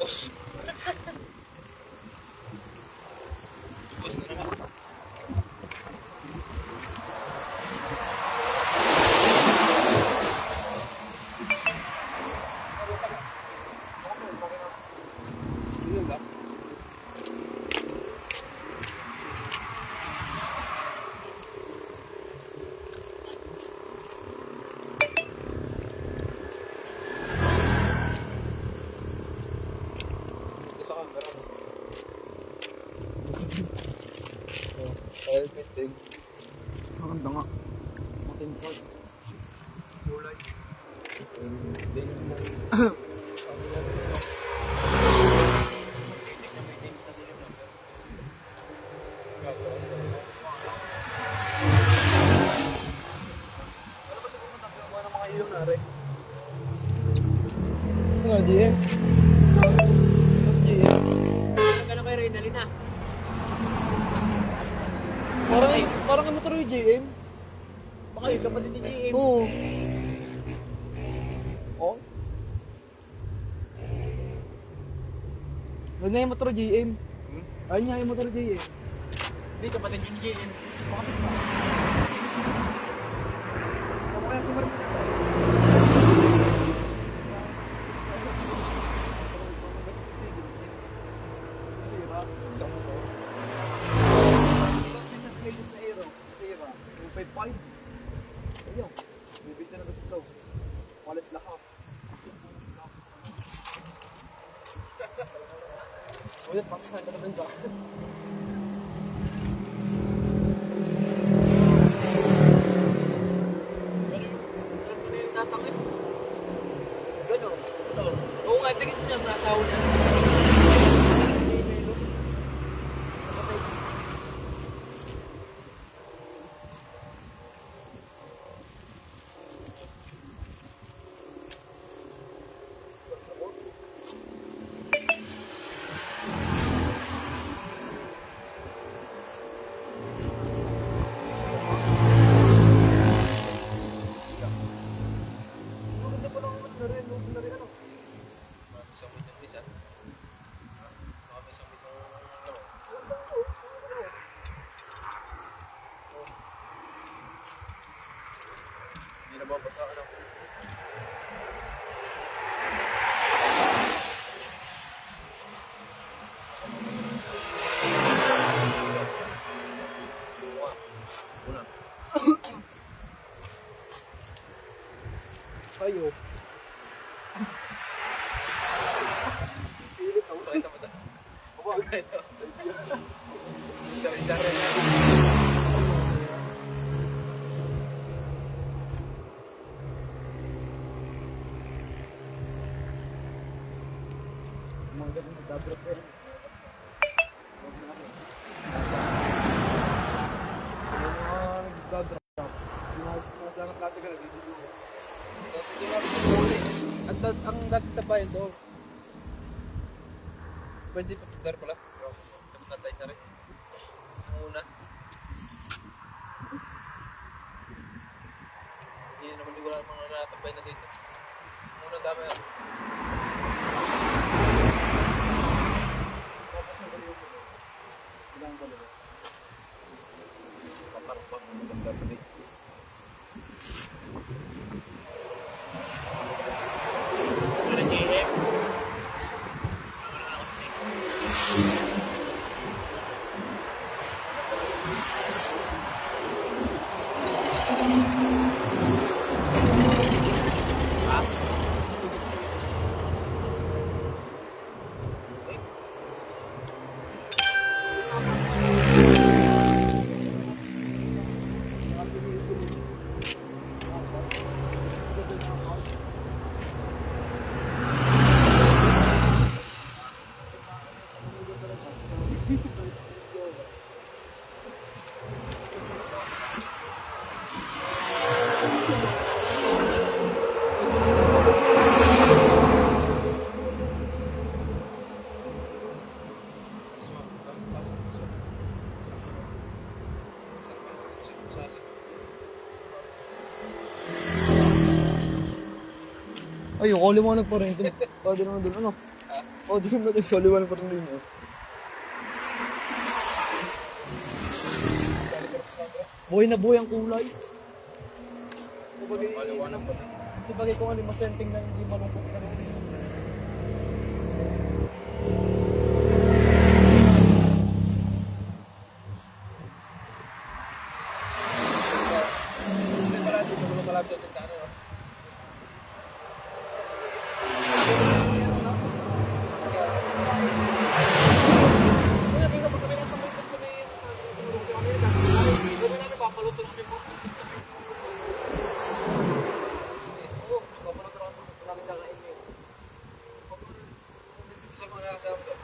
Ubos. Ubos na naman. Ay, pitig. Maganda nga. Matimple. Kulay. Hindi mo. Ano nga, GM? Mas GM? Magkano kayo rin, Alina? Parang ano to yung GM? Baka yung kapatid ni GM. Oo. Oh? Ano nga yung motor GM? Ayun nga yung motor GM. Hindi, kapatid ni GM. Baka Ako kaya si Mark. Isang mo to. Business ladies na aero. Sira. 255. Ayun. Bibig na gusto. Wallet lahat. Ulit, pasahan ka na dun sa akin. Gano'n. Ito. Oo nga, tingin niya sa asawa niya. Maganda pa lang na rin. Na rin ano. Isang minute ng isa. Isang minute ng laro. Hindi na babasa ano. Una. Ayo. Pakita mo ito. Pakita mo. Sari-sari. Mga ganun nagdadrop rin. Mga nagdadrop. Nasa ang klase ka na dito. Ang dating tabayan doon. 20 pa pala. Natay na rin. Ang una. Hindi naman hindi ko lang mga natabay na dito. Ang una dami yan. Ilang dalawa. Paparapang maganda pa din. Ito na GM. Ay, yung kali mo nagparente. Pwede naman doon, ano? Oh, di mo nagsoliwan pa rin ninyo. Buhay na buhay ang kulay. Sabagay, Maliwanag pa. sabagay kung ano yung masenting na hindi malungkot ka rin. Hindi pala dito, wala pala dito yung ano. Kaya may kapag kami natamay pag kami tulong sa kami, kami namin papaluto namin po. Oo, papaluto namin kakain niyo. Isa ko na kasama doon.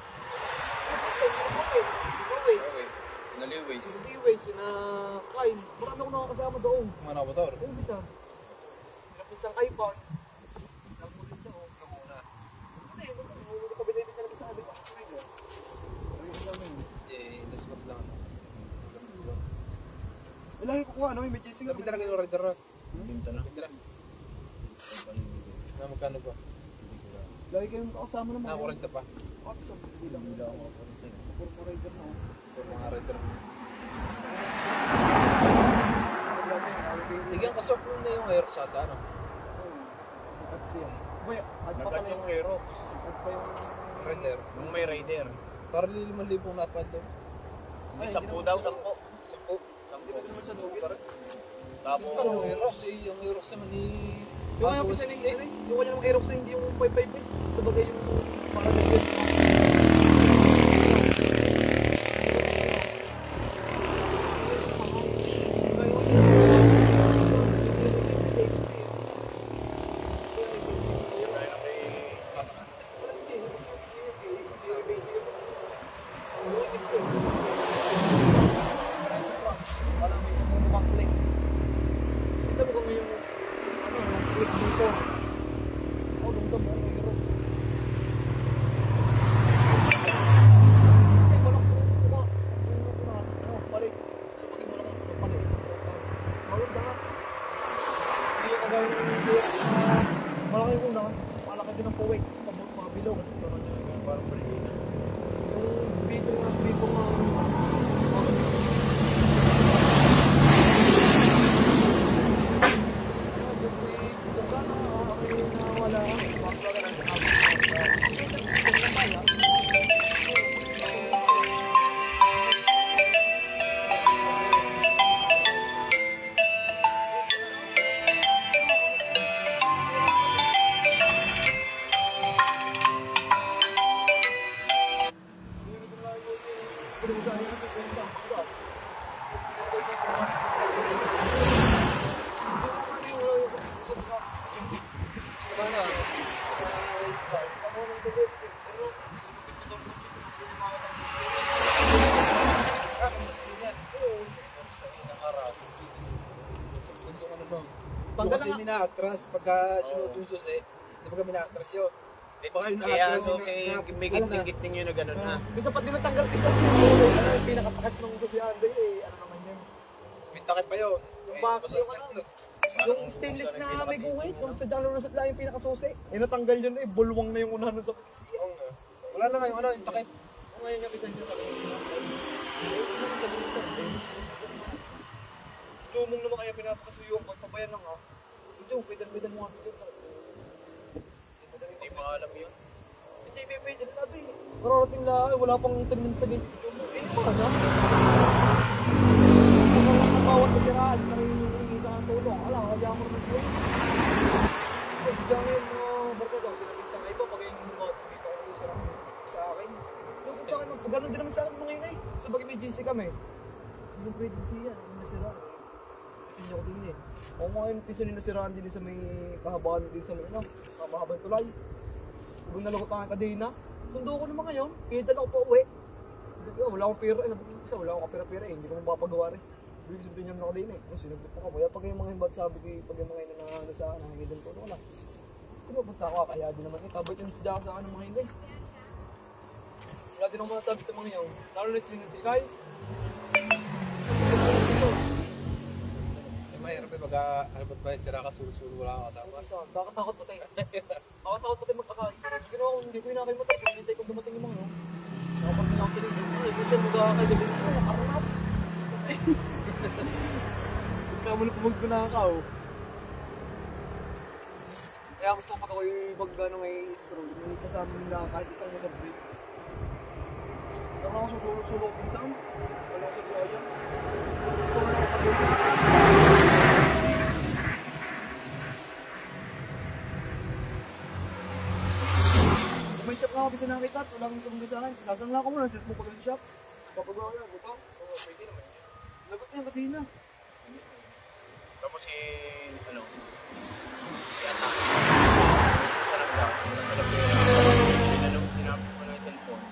Okay. Okay. Sinaliways. Anyway, sina Kyle, marami ako nakakasama doon. Mga motor. Yung bisa, pinapinsang Kaipan. Namulit na ako. Ikaw muna. Hindi, nakabinay din talaga sa amin. Eh, in the spot lang. Lagi ko kuha, ano, may chasing Sabi talaga yung rider na. Binta na. Hindi na. Na magkano ba? Lagi kayong kasama naman. Na, 40 pa. At sa bilang nila ako. Corporator na ako. For mga rider. Tigyan ko soft nun na yung air sa ata, ano? At siya. Boy, at pa Nagat pala yung Aerox. At pa yung... Rider. Yung may rider. Para 5,000 natpad doon. Ay, 10 daw, 10. 10. Hindi pa naman siya lugit. Tapos yung Aerox, yung Aerox naman ni... Yung kaya pinsan ni Gary, yung kanya ng Aerox na hindi yung 558. Sabagay yung para nag-guest mo. Parang may namumukang click. Kita mo kung yung ano, yung click dito. Oh, ganda mo, may Aerox. Ay, walang kumukuha. Ano, balik. Sabagay mo lang ang balik. Maganda nga. Hindi yung kagaya ng Aerox na malaki yung unan, malaki din ang puwek. Mabilog. Parang brigade. Yung bito nga, Yung kasi mina-atras, pagka sinuot yung susi, di ba kami na-atras yun? Eh baka yung Kaya na-atras so, yung may gitning-gitning yun na gano'n ha. bisa pa din natanggal kita. Yung pinakatakit ng si Andy, ano naman yun. Pintakit pa yun. Yung back, yung ano, yung stainless na may guhit, yung sa dalo na sa yung pinakasusi. Eh natanggal yun bulwang na yung unahan sa pagkisiya. Wala na ngayon, ano, yung takip. Ngayon nga bisan nyo sa Tumong naman kaya pinapakasuyo ang pagpabayan lang ha. Ito, pwede mo nga dito. Hindi mo alam yun. Hindi, pwede na tabi. Kararating lang, wala pang 10 minutes sa gate sa tumong. Eh, pa na. Ang bawat kasiraan, hindi ka ng tulong. Ala, kaya mo naman sila. Pwede ka ngayon mga barka daw, sinabing sa iba, pag yung mga dito ako sa akin. Yung sa akin, pag gano'n din naman sa akin mga inay. Sa bagay may GC kami. Hindi pwede siya, hindi nasira. Hindi ako din eh. Ako ngayon, pisa nila siraan din sa may kahabaan din sa may mahabang tulay. Kung nalakot ang kadena, sundo ko naman ngayon, kaya dala ko pa uwi. Wala akong pera, wala akong kapira-pira hindi ko mapapagawa rin. Ibig sabihin niya na kadena eh. Sinagot ko ka, kaya pag yung mga himbat sabi ko, pag yung mga ina na ano sa nangangidan ko, wala. Kaya punta ako, kaya din naman eh, kabait yung sadya sa akin ng mga hinday. Wala din ako masasabi sa mga yun, lalo na sila si Kyle. Mahirap eh, pagka, ano ba ba, sira ka, sulu-sulu, wala ka kasama. Takot-takot pa tayo. Takot-takot pa tayo magkakain. Hindi ko inakay mo tayo, hinintay ko kay David ko, nakarap. Ikaw mo na pumagpunakaw. Kaya gusto ko pag ako'y mag-ano ngay stroll, may kasama nila kahit isang nasa break. Saka ako sulok pinsan. Wala sa biyaya. Ito na nakapagod. May shop nga ako kasi nakita, walang tumulong sa akin. Nasaan lang ako muna, set mo pag shop. Papagawa yan, buto. Oo, pwede naman yan. Lagot niya, pati na. Tapos si, ano, si Ata. Sa nagda, sinabi ko na yung cellphone.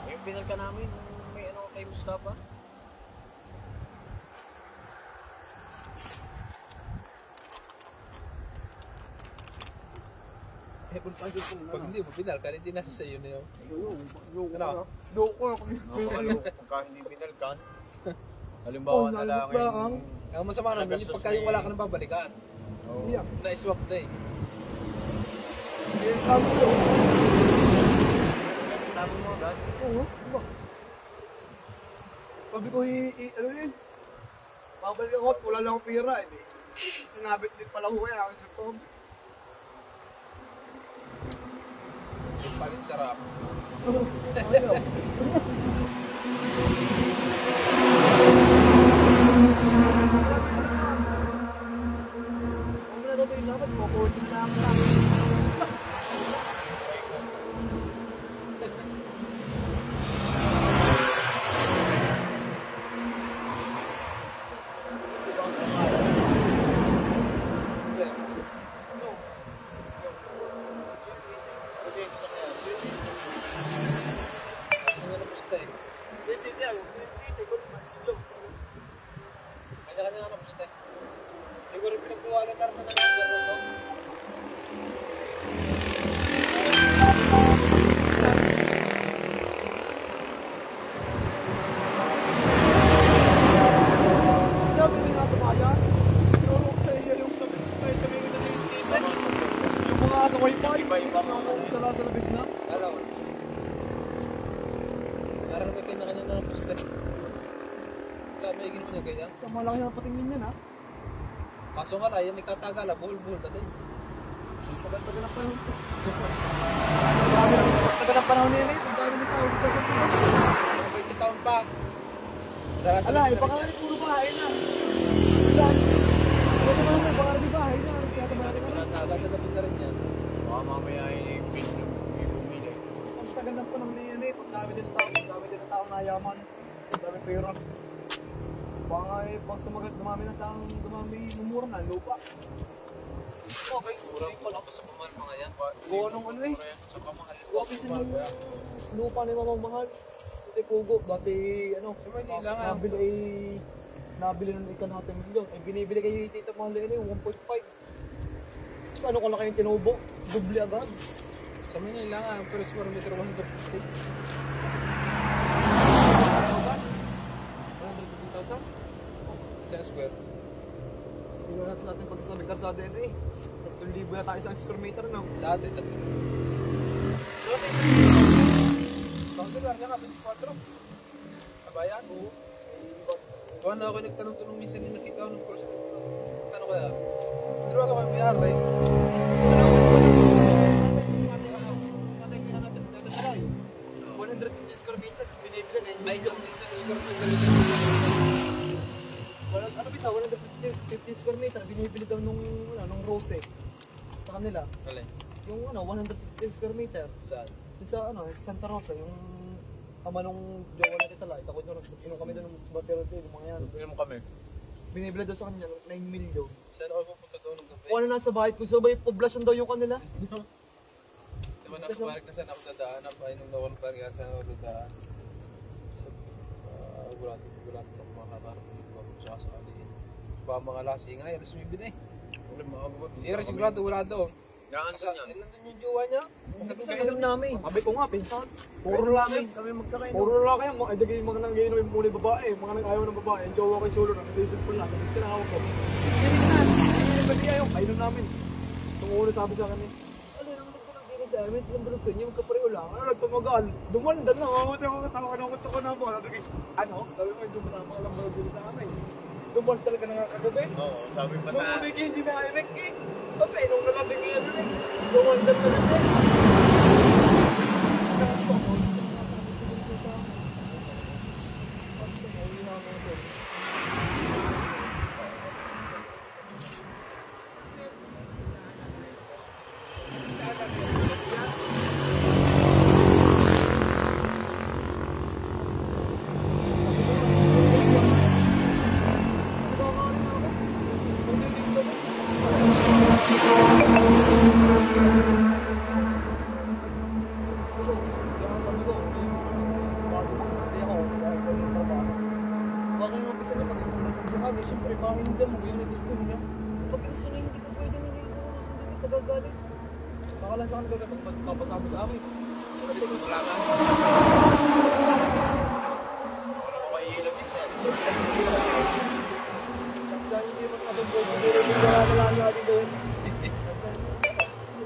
Yung binal ka namin, may ano kay Mustafa. Eh, kung tayo ko Pag hindi mo binal ka, hindi nasa sa'yo na yun. Ano? Loko ako. Pagka hindi binal ka, halimbawa na lang yung... Ang masama namin, yung pagka yung wala ka nang babalikan. Oo. Yeah. Na-swap na eh. Eh, kami ko. Sabi mo agad. Oo, diba? Sabi ko, ano yun? Babalik ako at wala lang akong pera. Eh, sinabit din pala ko kaya ako sa Tom. Yung palit sarap. Ayaw. Huwag mo na daw tayo sabat, kukunin na ako lang. Ang nga napusta eh. Kanya-kanya nga napusta eh. Siguro pinagkuha na karta na ng gano'n ko. Sabi nga sa bayan, tinuro ko sa iyo yung sabi may tumingin na sa station. Yung mga sa wifi, Iba-iba mga yung sa labig na. Alam mo. Parang may kanya-kanya na napusta eh. Wala, may iginom niya ganyan. Sa malaki na patingin yan ha. Kaso nga lang, yan nagtatagala, buhol-buhol na din. Tagal-tagal ang panahon. Tagal ang panahon nila eh. Ang dami ni tao. May 20 taon pa. Dala Ala, eh, baka nga puro bahay na. Saan? Ito naman may baka rin bahay na. Kaya tabarin ka na. Nasa gabi na rin yan. Baka mamaya ay bumili. Ang tagal ng panahon na yan eh. Pag dami din ng tao, pag dami din ng tao na yaman. Pag dami pera. Baka eh, pag tumagal, dumami ng tao, dumami, mumura na, lupa. Okay, Kurang pa lang sa pamahal pa nga yan. Gawa nung ano eh. Sa pamahal. Gawa kasi ng lupa ni Mamang Mahal. Dati Pugo, dati ano, Sa Manila nga. nabili ng ikan natin milyon. Eh, binibili kay Tita Mahal eh, 1.5. Ano ko lang kayong tinubo? Dubli agad. Sa Manila nga, per square meter 150. 150,000? Isang square. Hindi natin pag sa nagkarsada yun eh. 3,000 na tayo sa square meter no? Sa atin, tatlo. Sa atin, larga nga, 24. Kabayan? Oo. Kuha na ako nagtanong-tanong minsan din nakita ko ng cross. Ano kaya? Pero wala kayo may-ari. Ay, 150 square meter, binibili na Ay, ang isang square meter ito. Ano bisa, 150 square meter, binibili daw nung Rose sa kanila. Alin? Yung 150 square meter, Saan? yung sa Santa Rosa, yung ama nung jowa natin tala, ito ko doon, inom kami doon ng batero din, yung mga yan. Bigyan mo kami. Binibili daw sa kanya, 9 million. Saan ako pupunta doon ng gabi? Kung ano nasa bahay ko, sabay poblasyon daw yung kanila. Diba napaparik na saan ako dadaan, napainom na ako ng parihan saan ako dadaan. Wala ako makakarap dito ako sa kasali. Baka mga lasing na, iras may bin eh. Sigurado wala daw. Gaan saan yan? Nandun yung jowa niya. Sabi namin. Sabi ko nga, pinsan. Puro lalaki. Kami magkakain. Puro lalaki yan. Ay, dagay mga nang gainom yung muna babae. Mga nang ayaw ng babae. Yung jowa kay Solo na. Naisip ko lang. Sabi tinawag ko. Hindi na. Hindi ayaw. Kainom namin. Itong una sabi sa akin eh. Ano naman ko nang kayo sa amin, tinambalog sa inyo, magkapareho lang. Ano, nagtumagal. Dumandan na, mamuti ako katawa ko na po. Sabi ko, ano? Sabi ko, dumandan mga lambalag dito sa amin. Dumandan talaga nakakagabi. Oo, sabi pa sa... Mamuti kayo, hindi na-effect eh. Sabi, nung nalasing kayo na eh. Dumandan na rin eh. Siyempre, pakiramdam mo, yun ang gusto niya. Pag gusto niya, hindi ko pwede na ngayon. Hindi ka gagalit. Baka lang sa kanila kapag magpapasama sa akin. Wala nga. Wala ko maiilang is na. Sa hindi mo natin po, hindi rin yung wala natin doon.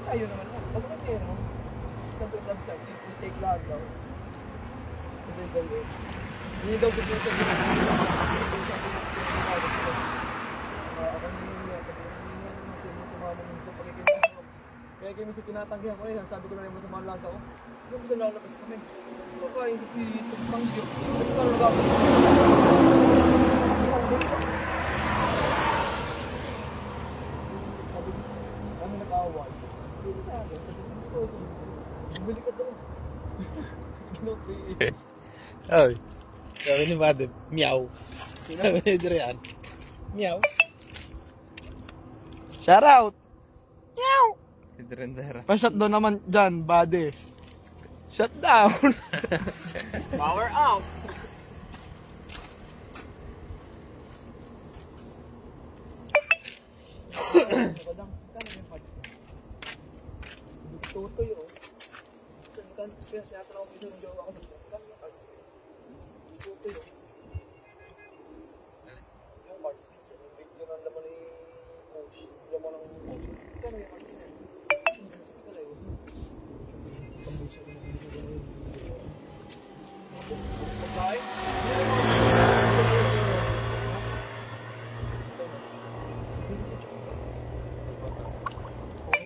Tayo naman. Pag may pera, sabi sa akin, take lahat daw. Hindi daw yun. Hindi daw gusto sa akin. Ako niya, sabi ko niya naman sumama niya sa pagkikinabang. Kaya kayo minsan tinatanggihan ko eh, sabi ko na yung masama lasa ko. Hindi ko sa lalabas kami. Kakain gusto niya sa sanggyo. Sabi ko na gagawin. Sabi ko, kami nag-away. Sabi ko tayo, sabi ko gusto ko. Bumili ka daw. Ginopi. Ay. Sabi ni Madam, meow. Sabi ni Adrian, meow. Shout out! Adrian Vera. Pa-shut down naman dyan, bade. Shut down! Power out! Ako lang, kano yung parts na? Tutoy oh. Kaya tinatanong ko yung jowa ko dito. Kano yung parts na? Tutoy oh. Yung parts na. Yung ang laman ni coach. Laman ng coach. Kano yung parts na? Wala yun. Pambusyo ko na yun. Pagkain?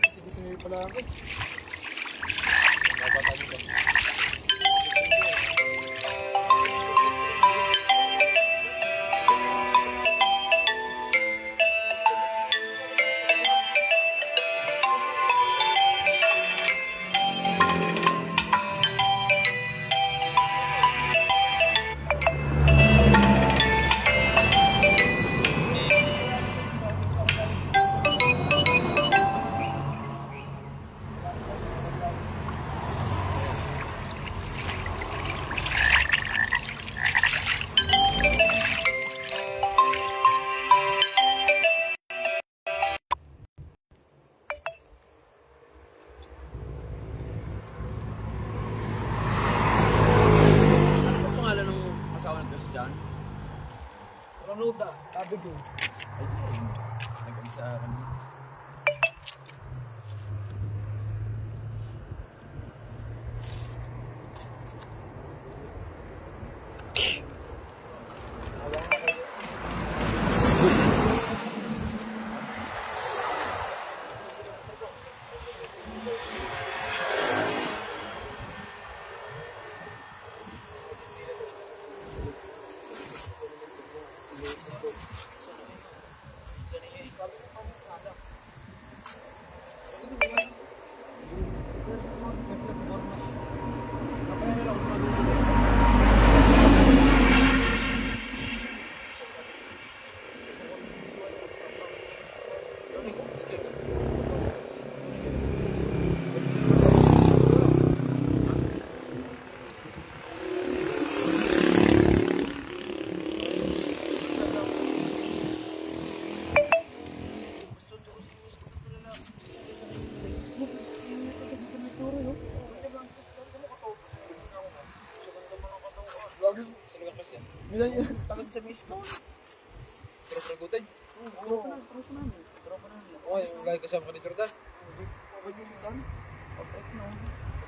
Kasi gusto niyo pala ako. Ano ba pangalan ng asawa ng Christian? Ronuda, Abigail. Ay, nag-isa kami. Milan yun. Takot sa miss ko. Pero pregutan. Tropa namin. Oo, yung lagi kasama ka ni Jordan. Pabay yung son.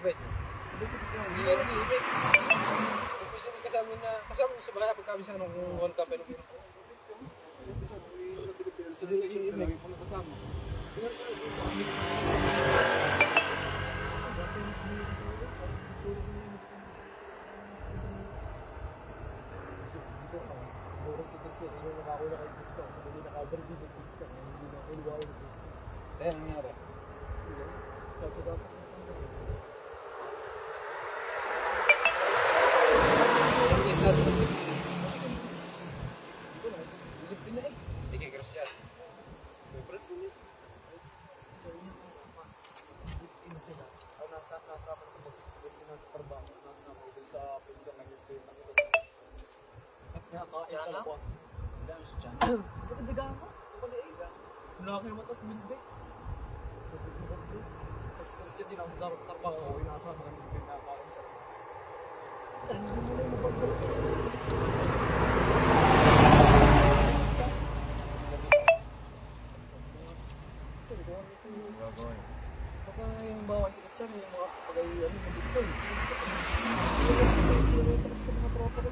Wait. Hindi nga nag-iibig. Kasi kasama mo sa bahay pagkabis na nung World Cup pero meron ko. Hindi nag-iibig. Kaya ang nangyari. Hindi kay Cristiano. Malaki naman tas milbe. Tapos Christian din ako sa trabaho ko, inasama kami din nakain sa. Ano mo na yung mapagdala? Baka yung bawal si Christian, yung mga pagay ano mo dito eh. Sa mga tropa ko.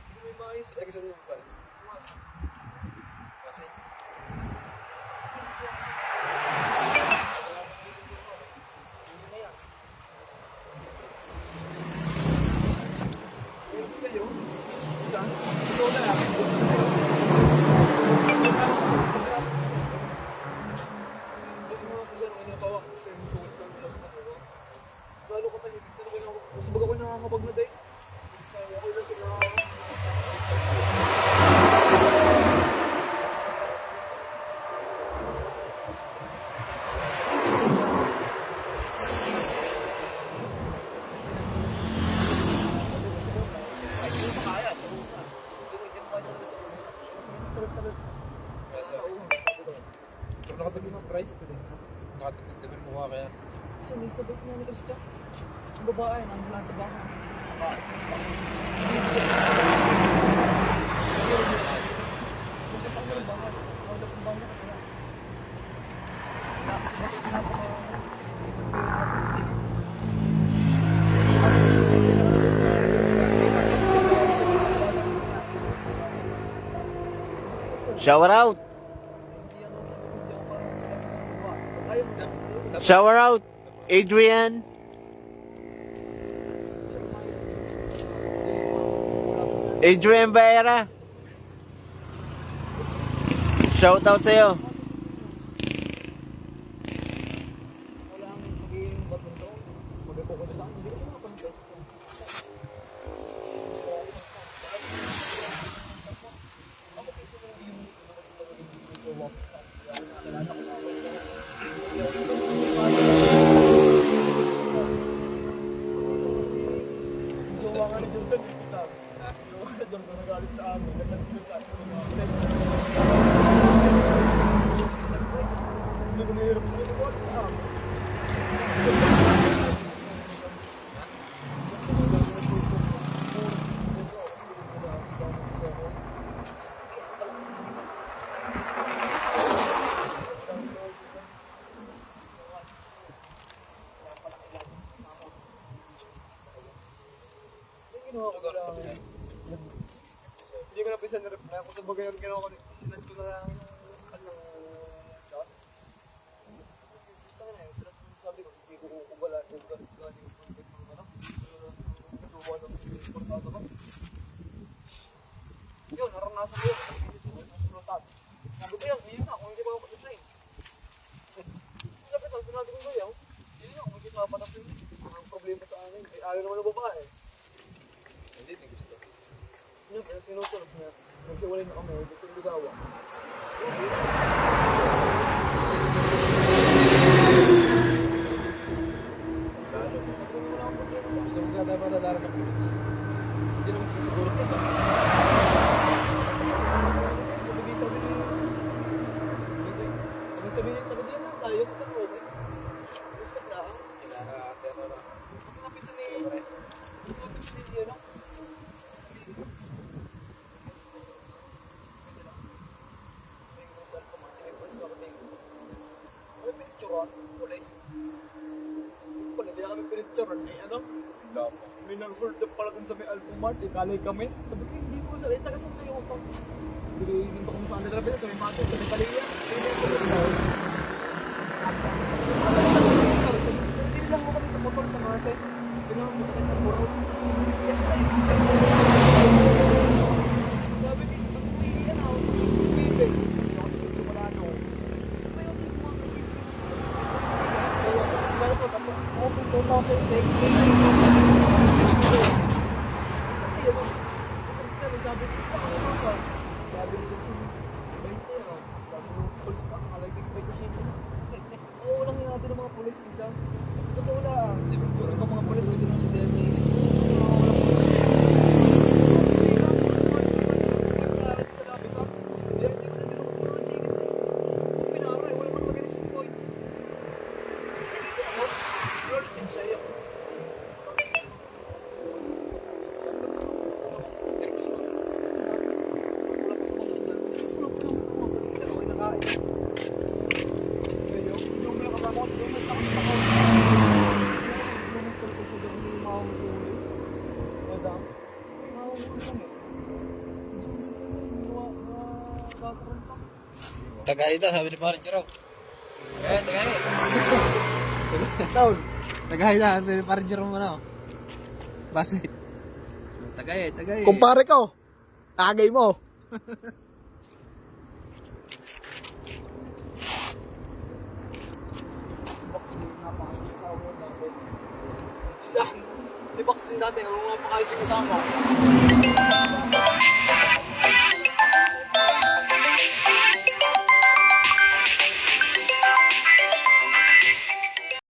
Hindi may maayos. Sa tagasan niyo ba? Kasi nakatagin ng price ko din. Nakatagin din mo kaya. Kasi may sabot niya ni Christian. Ang babae, nandiyan sa bahay. Kasi sa kanyang bahay. Ang dapat bahay na kaya. Bakit pinapaka... Shower out. Shower out. Adrian. Adrian Baera. Shout out sa'yo. Wala ang magiging badminton. Mag-focus sa akin. Hindi ko makapansin. Jowa nga ni Jordan dito sa amin. Jowa na Jordan nagalit sa amin. Nagalit sa amin. Hindi ko mahirap na nagalit sa amin. Hindi ko na pisa na-reply ako sa bagay yung ginawa ko. Sinad ko na lang anong chat. Sabi ko, hindi ko kukubala yung galing yung ano. Natuwa ng importado ko. Yun, naranasan ko yun. Sabi ko yun na, kung hindi pa ako pag-design. Sabi ko, sinabi ko yun. Hindi na, kung hindi pa patas yun. Ang problema sa akin, ayaw naman ng babae. Hindi gusto. Yun, kaya sinusunod niya. Nagsiwalay na kami, kasi ligawa. Gusto mo kaya tayo matadara ng pulis. Hindi naman siguro ka sa Sabihin sa kanya na tayo sa okay. Respect na. Kinahatero na. Napisa ni ano? May picture on, police. Ron, eh ano? May nag-hold up pala dun sa may Alphamart, eh kalay kami. Sabi ko, hindi ko sa taga saan kayo utang. Hindi pa kami sa Andra Bell, sa may Maso, sa may Kalaya. Hindi lang ako kami sa motor sa Mase. Pinang mo kami sa Buraw. Yes, tayo. Sabi ko, yan ako. Bibig. Hindi ako dito wala no. May okay ko mga bibig. Kaya po, tapos, ako kung 2006, sabi ko, sabi ko kasi, 20 ah. Sabi ko, pulis na, kalagig 20. Oo lang yung natin ng mga pulis, minsan. Totoo lang. Di ba, puro ka mga polis, hindi naman si DMA. Tagay daw, sabi ni Parang Jero. Tagay. Taon. Tagay daw, sabi ni Parang Jero mo na. Base. Tagay. Kumpare ko. Tagay mo. Saan? Di ba kasi dati, nung napakaising kasama?